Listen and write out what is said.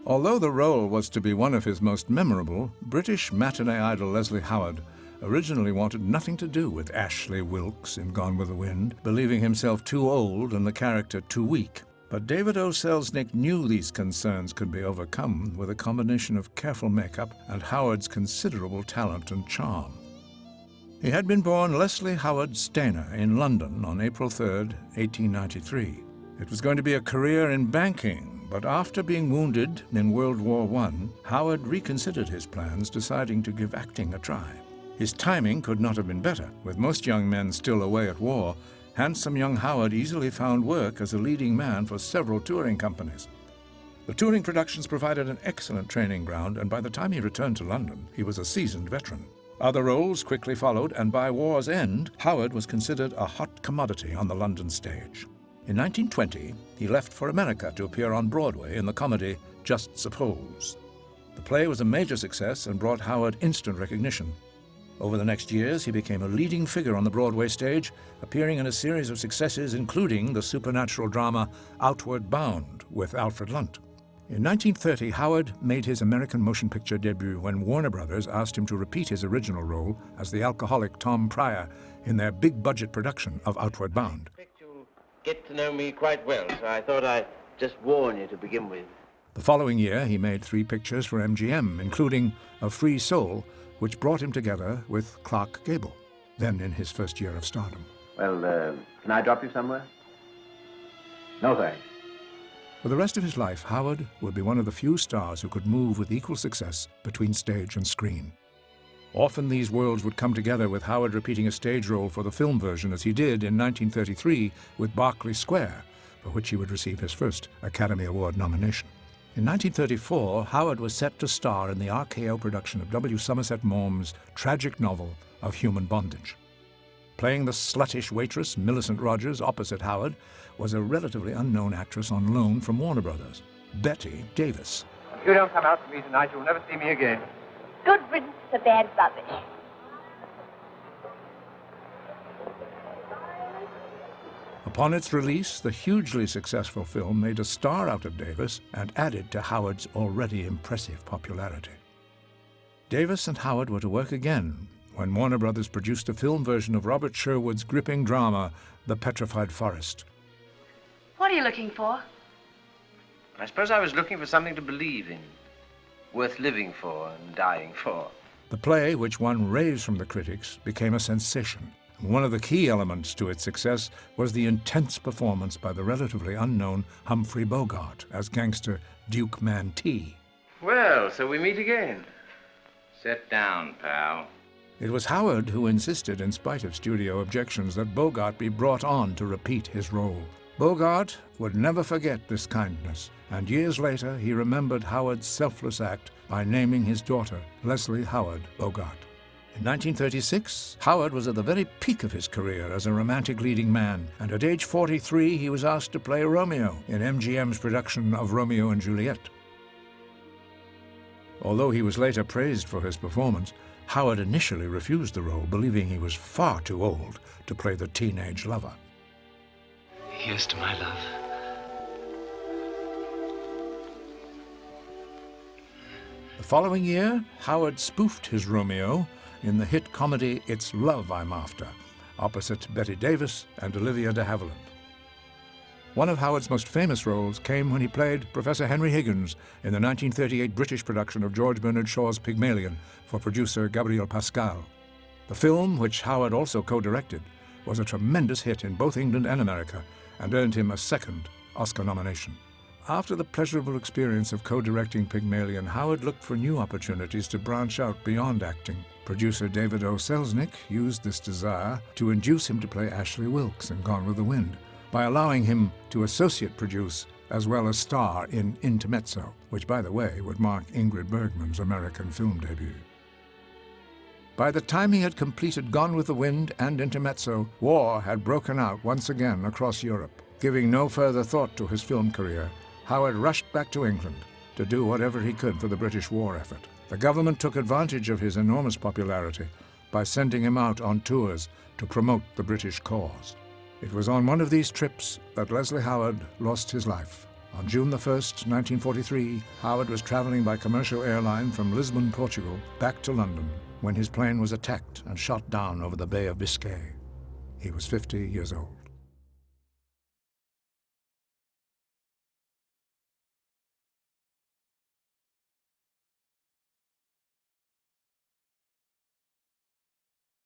Although the role was to be one of his most memorable, British matinee idol Leslie Howard originally wanted nothing to do with Ashley Wilkes in Gone with the Wind, believing himself too old and the character too weak. But David O. Selznick knew these concerns could be overcome with a combination of careful makeup and Howard's considerable talent and charm. He had been born Leslie Howard Stainer in London on April 3, 1893. It was going to be a career in banking, but after being wounded in World War I, Howard reconsidered his plans, deciding to give acting a try. His timing could not have been better. With most young men still away at war, handsome young Howard easily found work as a leading man for several touring companies. The touring productions provided an excellent training ground, and by the time he returned to London, he was a seasoned veteran. Other roles quickly followed, and by war's end, Howard was considered a hot commodity on the London stage. In 1920, he left for America to appear on Broadway in the comedy Just Suppose. The play was a major success and brought Howard instant recognition. Over the next years, he became a leading figure on the Broadway stage, appearing in a series of successes, including the supernatural drama Outward Bound with Alfred Lunt. In 1930, Howard made his American motion picture debut when Warner Brothers asked him to repeat his original role as the alcoholic Tom Pryor in their big-budget production of Outward Bound. You'll get to know me quite well, so I thought I'd just warn you to begin with. The following year, he made 3 pictures for MGM, including A Free Soul, which brought him together with Clark Gable, then in his first year of stardom. Well, can I drop you somewhere? No, thanks. For the rest of his life, Howard would be one of the few stars who could move with equal success between stage and screen. Often these worlds would come together, with Howard repeating a stage role for the film version, as he did in 1933 with Berkeley Square, for which he would receive his first Academy Award nomination. In 1934, Howard was set to star in the RKO production of W. Somerset Maugham's tragic novel of human bondage. Playing the sluttish waitress Millicent Rogers opposite Howard was a relatively unknown actress on loan from Warner Brothers, Betty Davis. If you don't come out to me tonight, you'll never see me again. Good riddance to bad rubbish. Upon its release, the hugely successful film made a star out of Davis and added to Howard's already impressive popularity. Davis and Howard were to work again when Warner Brothers produced a film version of Robert Sherwood's gripping drama, The Petrified Forest. What are you looking for? I suppose I was looking for something to believe in, worth living for and dying for. The play, which won raves from the critics, became a sensation. One of the key elements to its success was the intense performance by the relatively unknown Humphrey Bogart as gangster Duke Mantee. Well, so we meet again. Sit down, pal. It was Howard who insisted, in spite of studio objections, that Bogart be brought on to repeat his role. Bogart would never forget this kindness, and years later he remembered Howard's selfless act by naming his daughter Leslie Howard Bogart. In 1936, Howard was at the very peak of his career as a romantic leading man, and at age 43 he was asked to play Romeo in MGM's production of Romeo and Juliet. Although he was later praised for his performance, Howard initially refused the role, believing he was far too old to play the teenage lover. Here's to my love. The following year, Howard spoofed his Romeo in the hit comedy It's Love I'm After, opposite Betty Davis and Olivia de Havilland. One of Howard's most famous roles came when he played Professor Henry Higgins in the 1938 British production of George Bernard Shaw's Pygmalion for producer Gabriel Pascal. The film, which Howard also co-directed, was a tremendous hit in both England and America and earned him a second Oscar nomination. After the pleasurable experience of co-directing Pygmalion, Howard looked for new opportunities to branch out beyond acting. Producer David O. Selznick used this desire to induce him to play Ashley Wilkes in Gone with the Wind, by allowing him to associate produce as well as star in Intermezzo, which, by the way, would mark Ingrid Bergman's American film debut. By the time he had completed Gone with the Wind and Intermezzo, war had broken out once again across Europe. Giving no further thought to his film career, Howard rushed back to England to do whatever he could for the British war effort. The government took advantage of his enormous popularity by sending him out on tours to promote the British cause. It was on one of these trips that Leslie Howard lost his life On June the 1st, 1943, Howard was traveling by commercial airline from Lisbon, Portugal, back to London, when his plane was attacked and shot down over the Bay of Biscay. He was 50 years old.